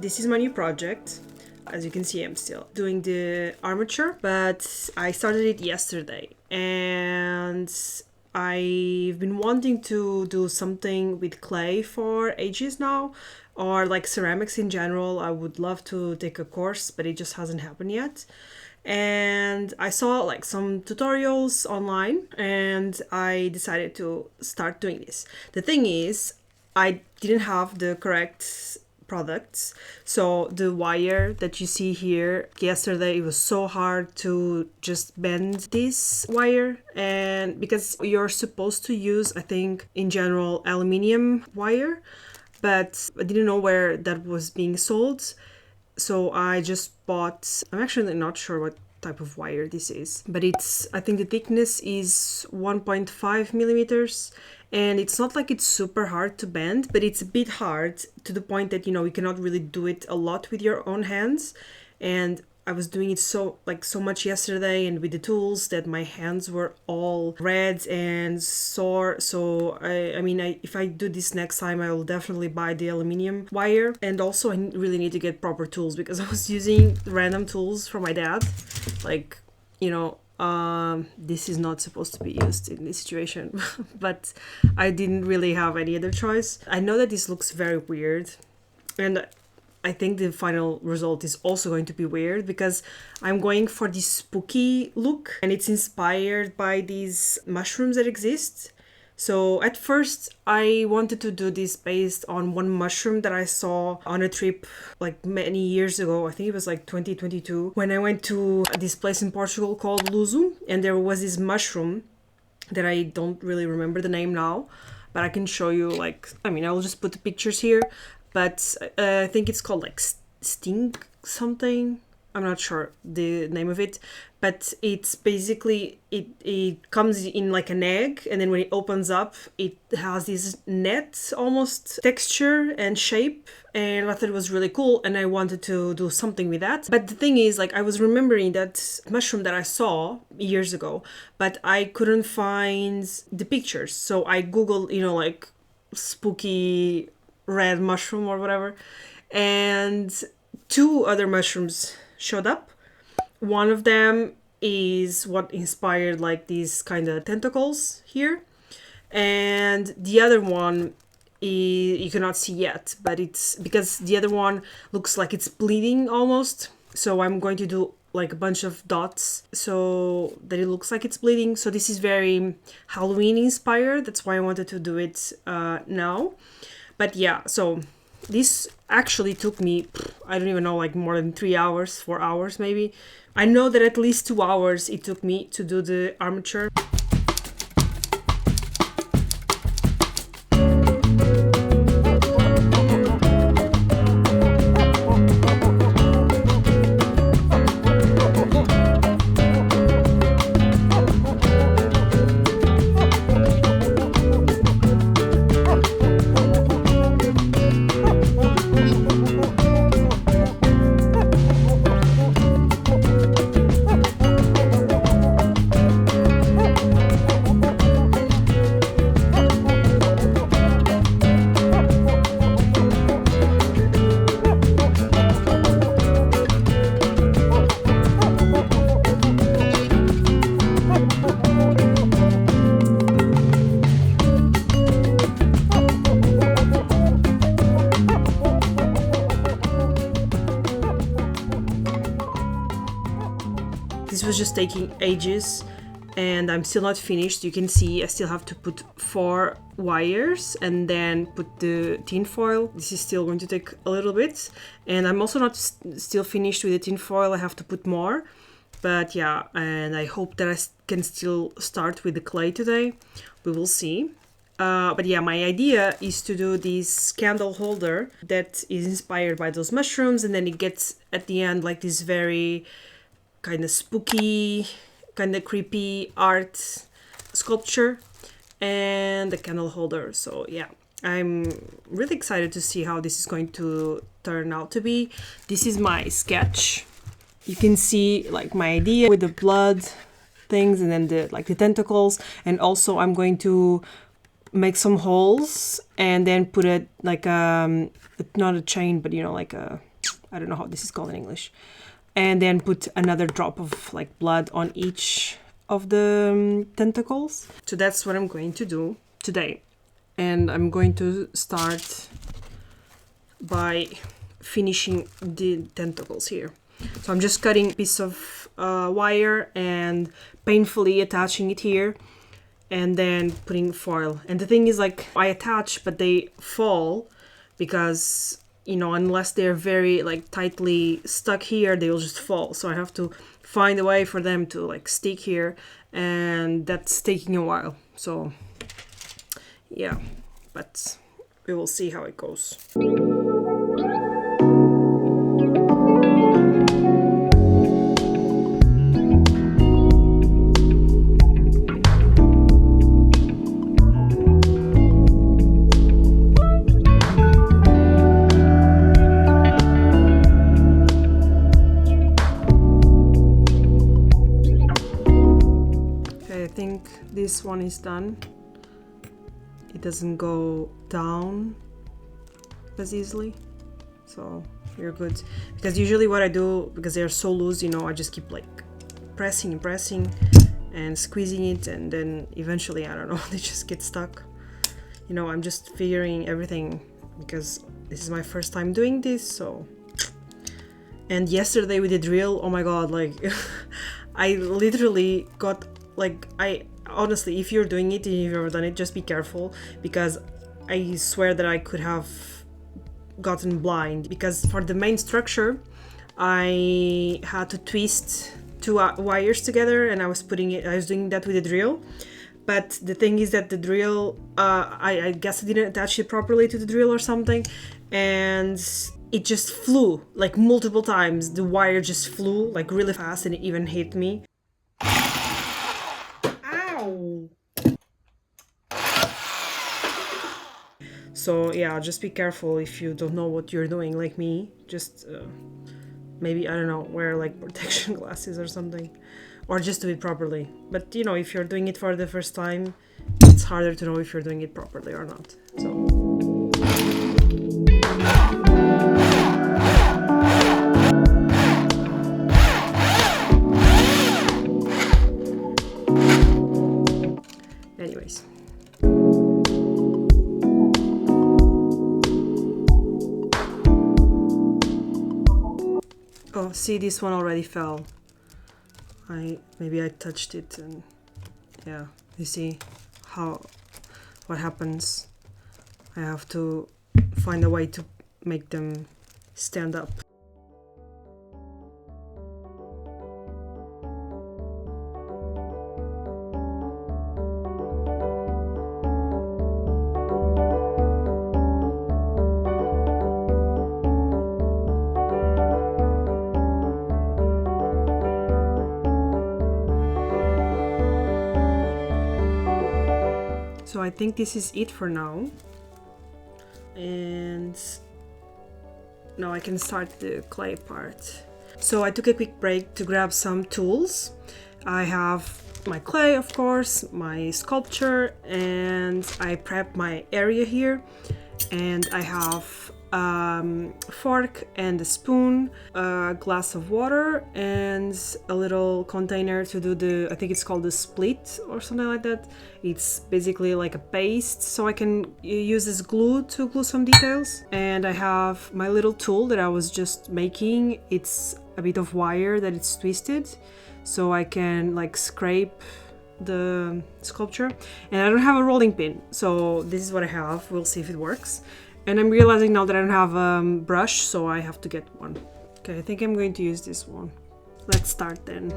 this is my new project. As you can see, I'm still doing the armature, but I started it yesterday and I've been wanting to do something with clay for ages now, or like ceramics in general. I would love to take a course, but it just hasn't happened yet. And I saw like some tutorials online and I decided to start doing this. The thing is, I didn't have the correct products. So the wire that you see here, yesterday it was so hard to just bend this wire, and because you're supposed to use, I think in general, aluminium wire, but I didn't know where that was being sold. So I just bought, I'm actually not sure what type of wire this is, but I think the thickness is 1.5 millimeters, and it's not like it's super hard to bend, but it's a bit hard to the point that, you cannot really do it a lot with your own hands. And I was doing it so much yesterday and with the tools that my hands were all red and sore. So if I do this next time, I will definitely buy the aluminium wire. And also I really need to get proper tools because I was using random tools from my dad. This is not supposed to be used in this situation, but I didn't really have any other choice. I know that this looks very weird, and I think the final result is also going to be weird because I'm going for this spooky look, and it's inspired by these mushrooms that exist. So at first I wanted to do this based on one mushroom that I saw on a trip like many years ago. I think it was like 2022 when I went to this place in Portugal called Luso, and there was this mushroom that I don't really remember the name now, but I can show you I'll just put the pictures here. But I think it's called like sting something. I'm not sure the name of it, but it's basically, it comes in like an egg, and then when it opens up, it has this net almost texture and shape, and I thought it was really cool, and I wanted to do something with that. But the thing is, I was remembering that mushroom that I saw years ago, but I couldn't find the pictures. So I googled, spooky red mushroom or whatever, and two other mushrooms showed up. One of them is what inspired like these kind of tentacles here, and the other one you cannot see yet, but it's because the other one looks like it's bleeding almost. So I'm going to do like a bunch of dots so that it looks like it's bleeding. So this is very Halloween inspired. That's why I wanted to do it now. But yeah, so this actually took me, I don't even know, like more than 3 hours, 4 hours maybe. I know that at least 2 hours it took me to do the armature. This was just taking ages and I'm still not finished. You can see I still have to put 4 wires and then put the tin foil. This is still going to take a little bit, and I'm also not still finished with the tin foil. I have to put more, but yeah, and I hope that I can still start with the clay today. We will see. But yeah, my idea is to do this candle holder that is inspired by those mushrooms, and then it gets at the end like this very kind of spooky, kind of creepy art sculpture and the candle holder. So yeah, I'm really excited to see how this is going to turn out to be. This is my sketch. You can see like my idea with the blood things and then the tentacles, and also I'm going to make some holes and then put it like not a chain, but like a I don't know how this is called in English. And then put another drop of like blood on each of the tentacles. So that's what I'm going to do today. And I'm going to start by finishing the tentacles here. So I'm just cutting a piece of wire and painfully attaching it here, and then putting foil. And the thing is, like, I attach, but they fall because, you know, unless they're very like tightly stuck here, they'll just fall. So I have to find a way for them to like stick here, and that's taking a while. So yeah, but we will see how it goes. This one is done. It doesn't go down as easily, so you're good. Because usually what I do, because they're so loose, you know, I just keep like pressing and squeezing it, and then eventually, I don't know, they just get stuck. You know, I'm just figuring everything because this is my first time doing this. So, and yesterday with the drill, oh my god, like I literally got like, honestly, if you're doing it and you've ever done it, just be careful, because I swear that I could have gotten blind. Because for the main structure, I had to twist two wires together, and I was doing that with the drill. But the thing is that the drill, I guess I didn't attach it properly to the drill or something, and it just flew like multiple times. The wire just flew like really fast, and it even hit me. So yeah, just be careful if you don't know what you're doing, like me. Just maybe, I don't know, wear like protection glasses or something, or just do it properly. But you know, if you're doing it for the first time, it's harder to know if you're doing it properly or not. So anyways. Oh, see, this one already fell. Maybe I touched it, and yeah, you see what happens. I have to find a way to make them stand up. So I think this is it for now, and now I can start the clay part. So I took a quick break to grab some tools. I have my clay, of course, my sculpture, and I prepped my area here, and I have fork and a spoon, a glass of water, and a little container to do I think it's called the split or something like that. It's basically like a paste, so I can use this glue to glue some details. And I have my little tool that I was just making. It's a bit of wire that it's twisted, so I can like scrape the sculpture. And I don't have a rolling pin, so this is what I have. We'll see if it works. And I'm realizing now that I don't have a brush, so I have to get one. Okay, I think I'm going to use this one. Let's start then.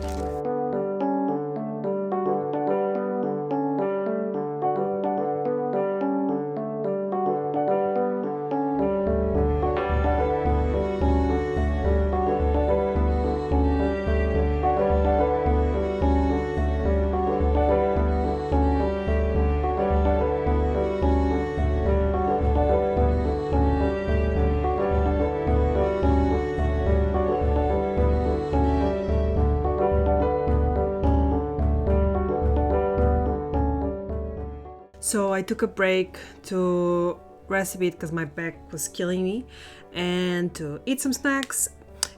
So I took a break to recipe because my back was killing me, and to eat some snacks.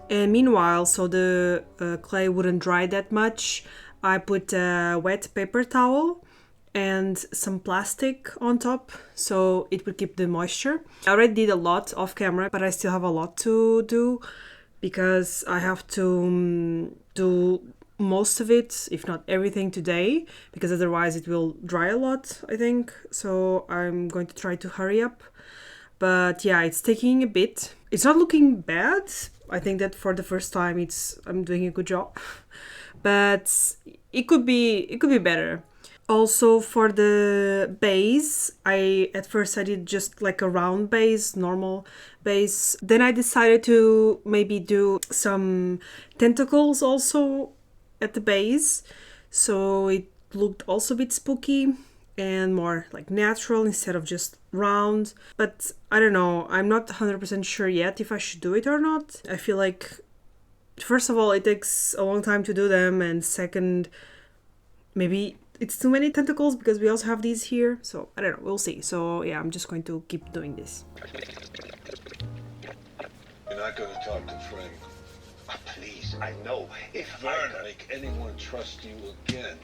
And meanwhile, so the clay wouldn't dry that much, I put a wet paper towel and some plastic on top so it would keep the moisture. I already did a lot off camera, but I still have a lot to do because I have to do most of it, if not everything, today, because otherwise it will dry a lot, I think. So I'm going to try to hurry up. But yeah, it's taking a bit. It's not looking bad. I think that for the first time I'm doing a good job. But it could be better. Also for the base, at first I did just like a round base, normal base. Then I decided to maybe do some tentacles also at the base. So it looked also a bit spooky and more like natural instead of just round. But I don't know, I'm not 100% sure yet if I should do it or not. I feel like, first of all, it takes a long time to do them, and second, maybe it's too many tentacles because we also have these here. So I don't know, we'll see. So yeah, I'm just going to keep doing this. You're not going to talk to Frank. Oh, please, I know. If Vern, make anyone trust you again.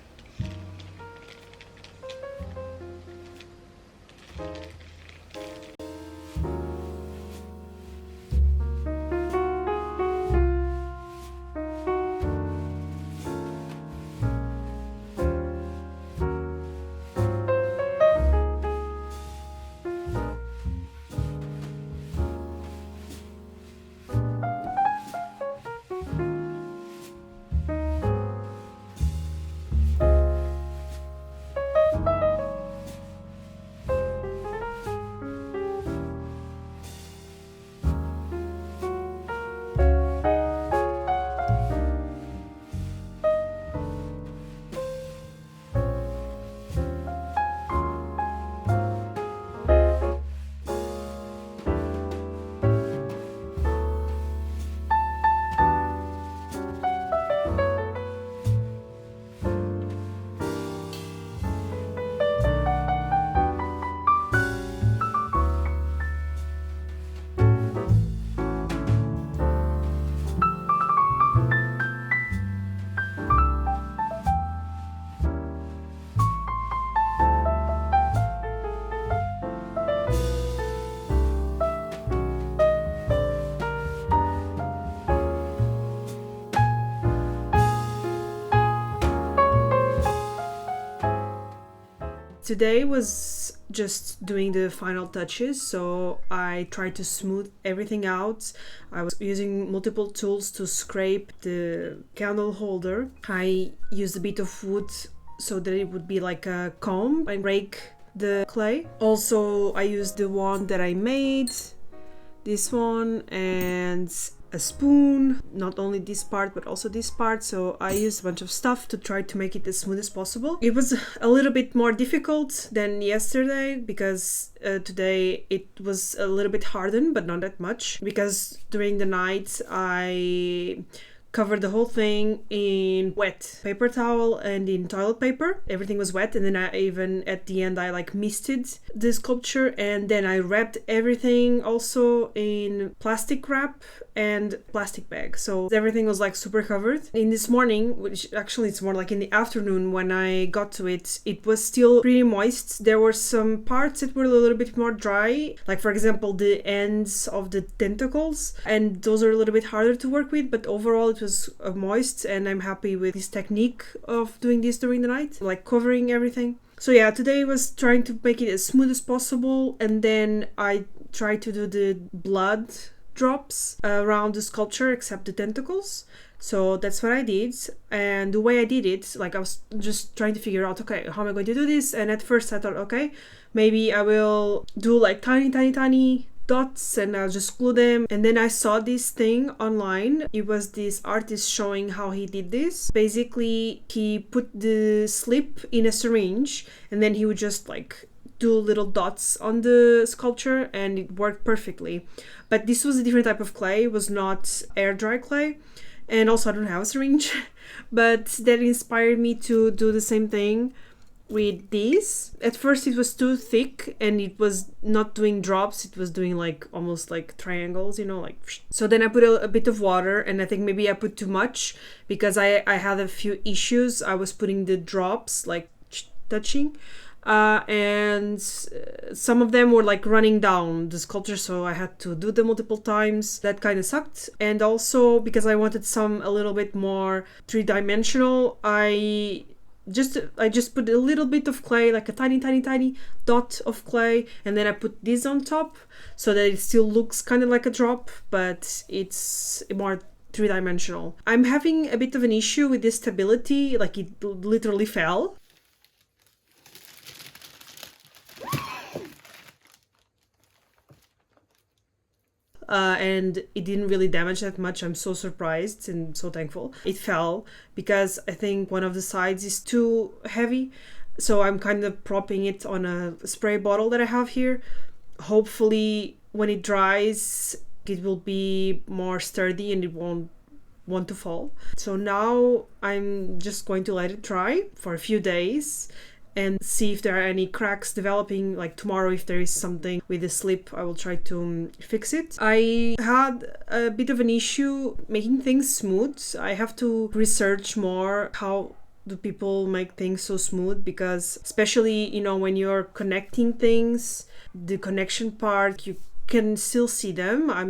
Today was just doing the final touches, so I tried to smooth everything out. I was using multiple tools to scrape the candle holder. I used a bit of wood so that it would be like a comb and rake the clay. Also, I used the one that I made, this one, and a spoon, not only this part but also this part. So I used a bunch of stuff to try to make it as smooth as possible. It was a little bit more difficult than yesterday because today it was a little bit hardened, but not that much, because during the night I covered the whole thing in wet paper towel and in toilet paper. Everything was wet, and then I even at the end I like misted the sculpture, and then I wrapped everything also in plastic wrap and plastic bag, so everything was like super covered. In this morning, which actually it's more like in the afternoon when I got to it, it was still pretty moist. There were some parts that were a little bit more dry, like for example the ends of the tentacles, and those are a little bit harder to work with, but overall it was moist, and I'm happy with this technique of doing this during the night, like covering everything. So yeah, today was trying to make it as smooth as possible, and then I tried to do the blood drops around the sculpture except the tentacles. So that's what I did, and the way I did it, like I was just trying to figure out, okay, how am I going to do this? And at first I thought, okay, maybe I will do like tiny dots and I'll just glue them. And then I saw this thing online. It was this artist showing how he did this. Basically, he put the slip in a syringe and then he would just like do little dots on the sculpture, and it worked perfectly. But this was a different type of clay. It was not air dry clay, and also I don't have a syringe. But that inspired me to do the same thing with this. At first it was too thick and it was not doing drops, it was doing like almost like triangles, you know, like. So then I put a bit of water, and I think maybe I put too much because I had a few issues. I was putting the drops like touching, and some of them were like running down the sculpture, so I had to do them multiple times. That kind of sucked. And also because I wanted some a little bit more three-dimensional, I just put a little bit of clay, like a tiny dot of clay, and then I put this on top so that it still looks kind of like a drop, but it's more three-dimensional. I'm having a bit of an issue with this stability, like it literally fell. And it didn't really damage that much. I'm so surprised and so thankful. It fell because I think one of the sides is too heavy, so I'm kind of propping it on a spray bottle that I have here. Hopefully when it dries it will be more sturdy and it won't want to fall. So now I'm just going to let it dry for a few days and see if there are any cracks developing. Like tomorrow, if there is something with the slip, I will try to fix it. I had a bit of an issue making things smooth. I have to research more how do people make things so smooth, because especially, you know, when you're connecting things, the connection part, you can still see them. I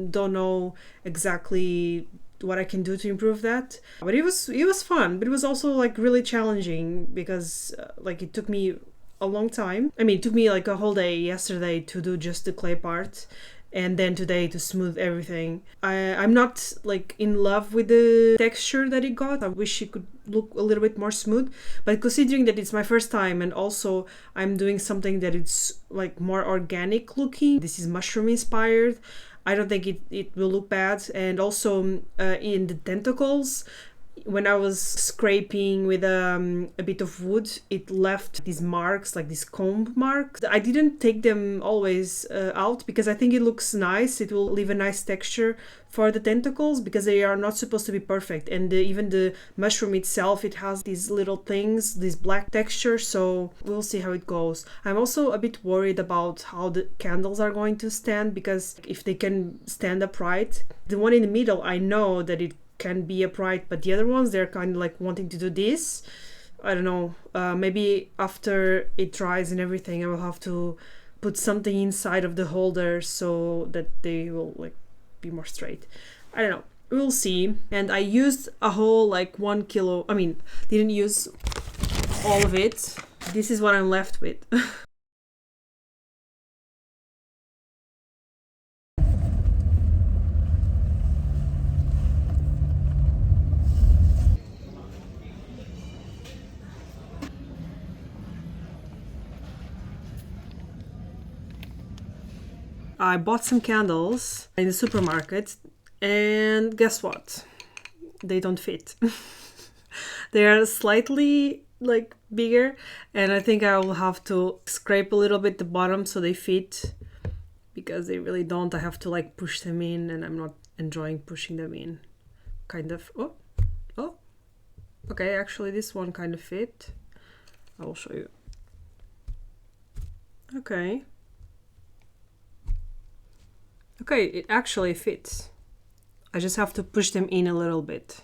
don't know exactly what I can do to improve that, but it was fun, but it was also like really challenging because like it took me a long time. I mean, it took me like a whole day yesterday to do just the clay part, and then today to smooth everything. I'm not like in love with the texture that it got. I wish it could look a little bit more smooth, but considering that it's my first time and also I'm doing something that it's like more organic looking, this is mushroom inspired, I don't think it will look bad. And also in the tentacles, when I was scraping with a bit of wood, it left these marks, like these comb marks. I didn't take them always out because I think it looks nice. It will leave a nice texture for the tentacles because they are not supposed to be perfect. And even the mushroom itself, it has these little things, this black texture. So we'll see how it goes. I'm also a bit worried about how the candles are going to stand, because if they can stand upright, the one in the middle, I know that it can be upright, but the other ones, they're kind of like wanting to do this. I don't know, maybe after it dries and everything, I will have to put something inside of the holder so that they will like be more straight. I don't know, we'll see. And I used a whole like 1 kilo, I mean, didn't use all of it. This is what I'm left with. I bought some candles in the supermarket, and guess what? They don't fit. They are slightly like bigger, and I think I will have to scrape a little bit the bottom so they fit, because they really don't. I have to like push them in, and I'm not enjoying pushing them in. Kind of. Oh. Okay, actually this one kind of fit. I will show you. Okay, it actually fits. I just have to push them in a little bit.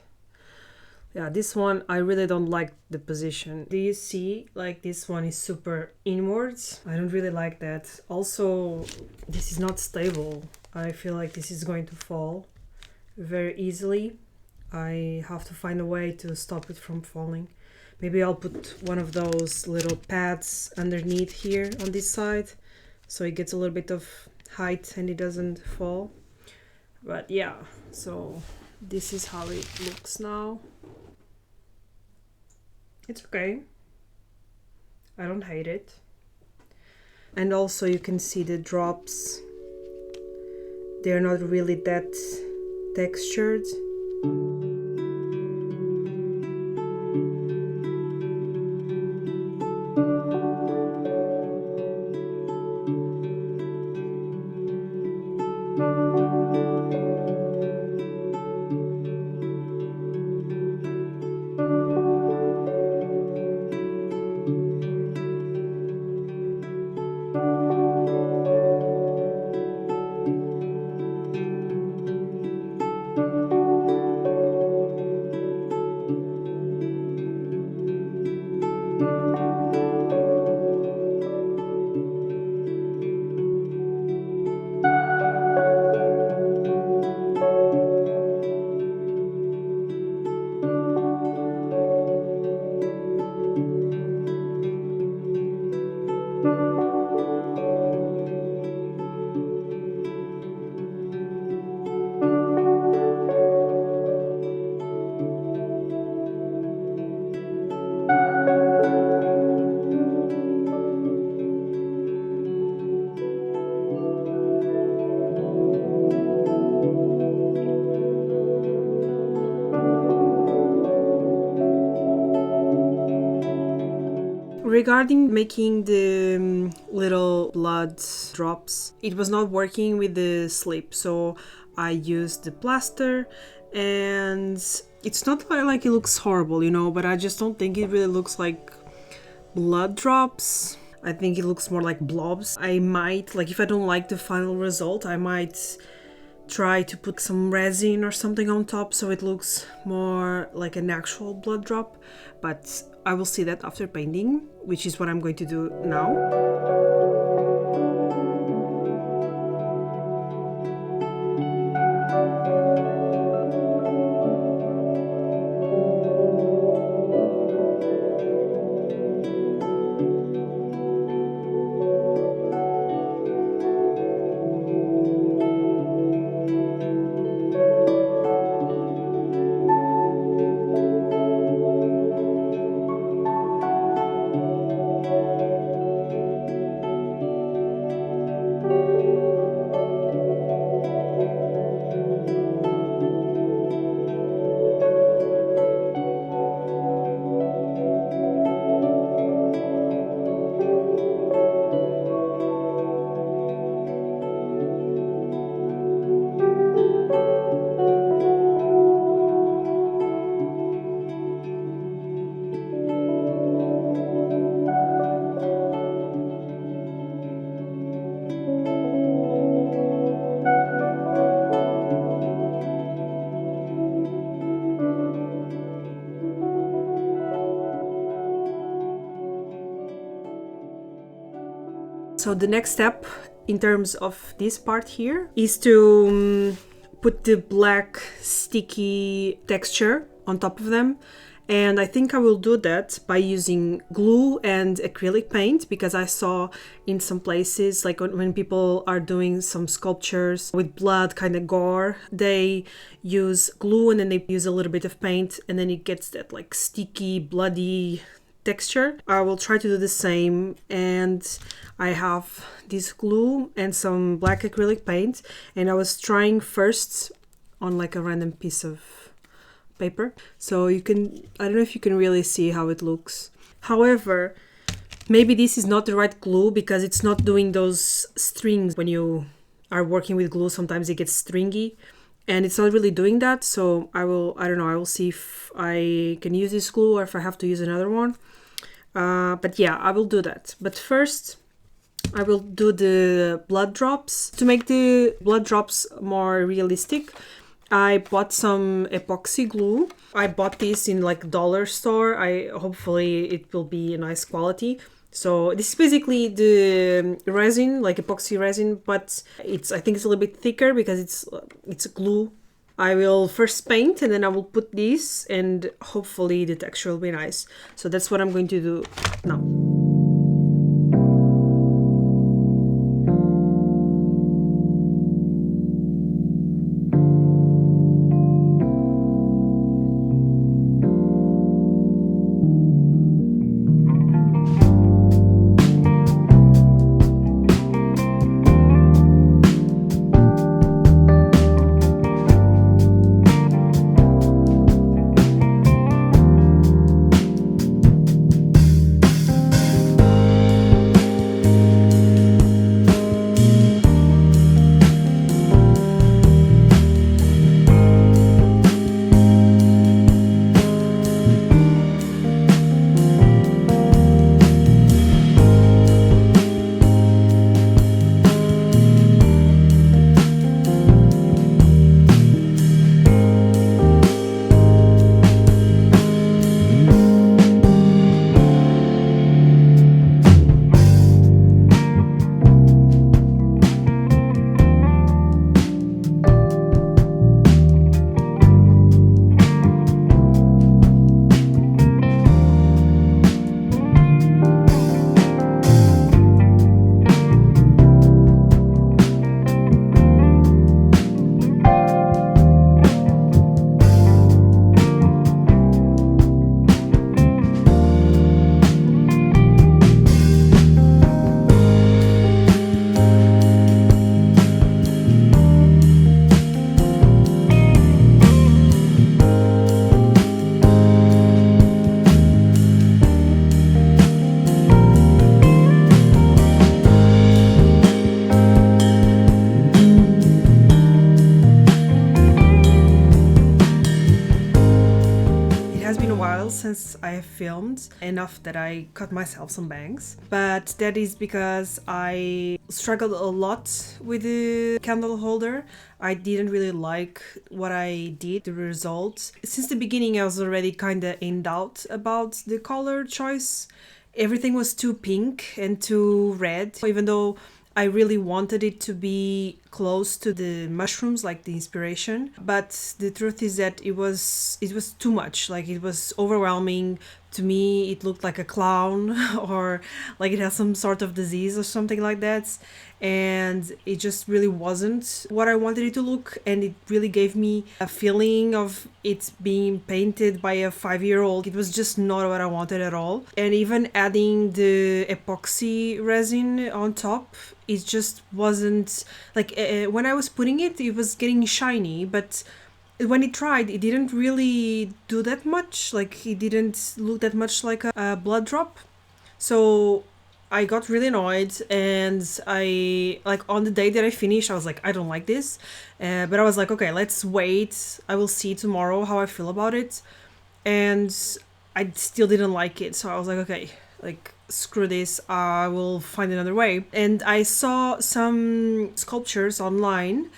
Yeah, this one, I really don't like the position. Do you see? Like this one is super inwards. I don't really like that. Also, this is not stable. I feel like this is going to fall very easily. I have to find a way to stop it from falling. Maybe I'll put one of those little pads underneath here on this side, so it gets a little bit of height and it doesn't fall. But yeah, so this is how it looks now. It's okay, I don't hate it. And also you can see the drops, they're not really that textured. Regarding making the little blood drops, it was not working with the slip, so I used the plaster, and it's not like it looks horrible, but I just don't think it really looks like blood drops. I think it looks more like blobs. I might, if I don't like the final result, I might try to put some resin or something on top so it looks more like an actual blood drop, but I will see that after painting, which is what I'm going to do now. So the next step in terms of this part here is to put the black sticky texture on top of them. And I think I will do that by using glue and acrylic paint, because I saw in some places, like when people are doing some sculptures with blood, kind of gore, they use glue and then they use a little bit of paint and then it gets that like sticky, bloody texture. I will try to do the same, and I have this glue and some black acrylic paint, and I was trying first on like a random piece of paper, so I don't know if you can really see how it looks. However, maybe this is not the right glue because it's not doing those strings. When you are working with glue, sometimes it gets stringy and it's not really doing that. So I don't know, I will see if I can use this glue or if I have to use another one. But yeah, I will do that. But first, I will do the blood drops. To make the blood drops more realistic, I bought some epoxy glue. I bought this in like dollar store. Hopefully it will be a nice quality. So this is basically the resin, like epoxy resin, but I think it's a little bit thicker because it's glue. I will first paint and then I will put this, and hopefully the texture will be nice. So that's what I'm going to do now. has been a while since I have filmed, enough that I cut myself some bangs. But that is because I struggled a lot with the candle holder. I didn't really like what I did, the result. Since the beginning I was already kinda in doubt about the color choice. Everything was too pink and too red, even though I really wanted it to be close to the mushrooms, like the inspiration. But the truth is that it was too much. Like, it was overwhelming. To me, it looked like a clown or like it has some sort of disease or something like that. And it just really wasn't what I wanted it to look. And it really gave me a feeling of it being painted by a 5-year-old. It was just not what I wanted at all. And even adding the epoxy resin on top, it just wasn't like when I was putting it, it was getting shiny, but when it dried, it didn't really do that much. Like, it didn't look that much like a blood drop. So I got really annoyed, and I, like, on the day that I finished, I was like, I don't like this. But I was like, okay, let's wait. I will see tomorrow how I feel about it. And I still didn't like it. So I was like, okay, like, screw this, I will find another way. And I saw some sculptures online,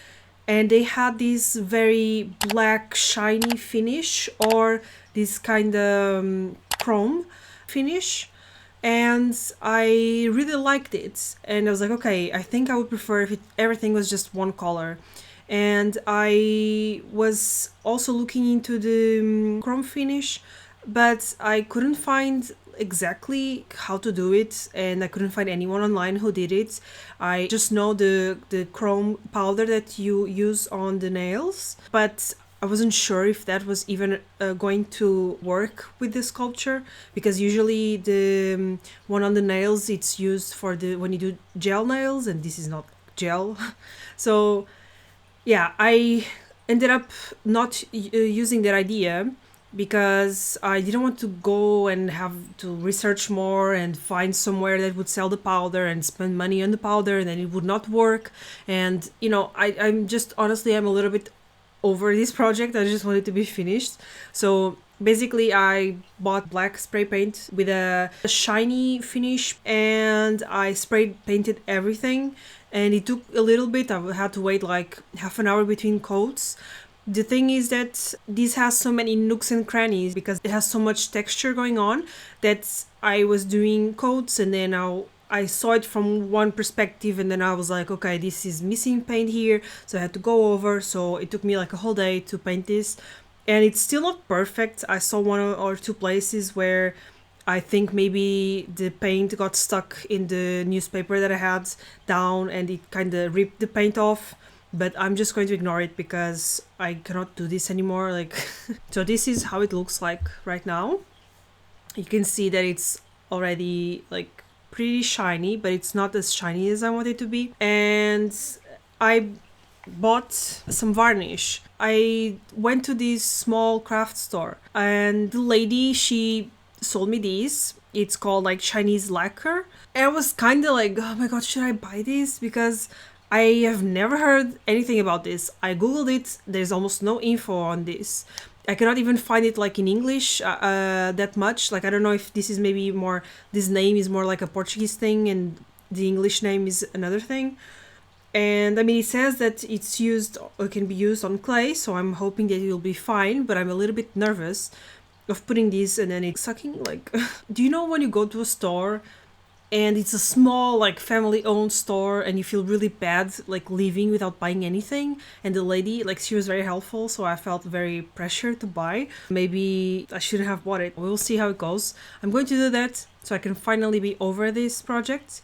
and they had this very black shiny finish, or this kind of chrome finish, and I really liked it. And I was like, okay, I think I would prefer if everything was just one color. And I was also looking into the chrome finish, but I couldn't find exactly how to do it, and I couldn't find anyone online who did it. I just know the chrome powder that you use on the nails, but I wasn't sure if that was even going to work with the sculpture, because usually the one on the nails, it's used for the when you do gel nails, and this is not gel. So yeah, I ended up not using that idea, because I didn't want to go and have to research more and find somewhere that would sell the powder and spend money on the powder, and then it would not work. And, you know, I'm just, honestly, I'm a little bit over this project. I just want it to be finished. So basically I bought black spray paint with a shiny finish, and I spray painted everything. And it took a little bit. I had to wait like half an hour between coats. The thing is that this has so many nooks and crannies, because it has so much texture going on, that I was doing coats, and then I saw it from one perspective, and then I was like, okay, this is missing paint here, so I had to go over. So it took me like a whole day to paint this, and it's still not perfect. I saw one or two places where I think maybe the paint got stuck in the newspaper that I had down, and it kind of ripped the paint off. But I'm just going to ignore it because I cannot do this anymore. Like, so this is how it looks like right now. You can see that it's already like pretty shiny, but it's not as shiny as I want it to be. And I bought some varnish. I went to this small craft store, and the lady, she sold me these. It's called like Chinese lacquer. And I was kind of like, oh my god, should I buy this? Because I have never heard anything about this. I googled it. There's almost no info on this. I cannot even find it like in English that much. Like, I don't know if this is maybe more, this name is more like a Portuguese thing and the English name is another thing. And I mean, it says that it's used, or can be used on clay, so I'm hoping that it will be fine, but I'm a little bit nervous of putting this and then it's sucking. Like, do you know when you go to a store and it's a small, like, family-owned store, and you feel really bad, like, leaving without buying anything? And the lady, like, she was very helpful, so I felt very pressured to buy. Maybe I shouldn't have bought it. We'll see how it goes. I'm going to do that so I can finally be over this project.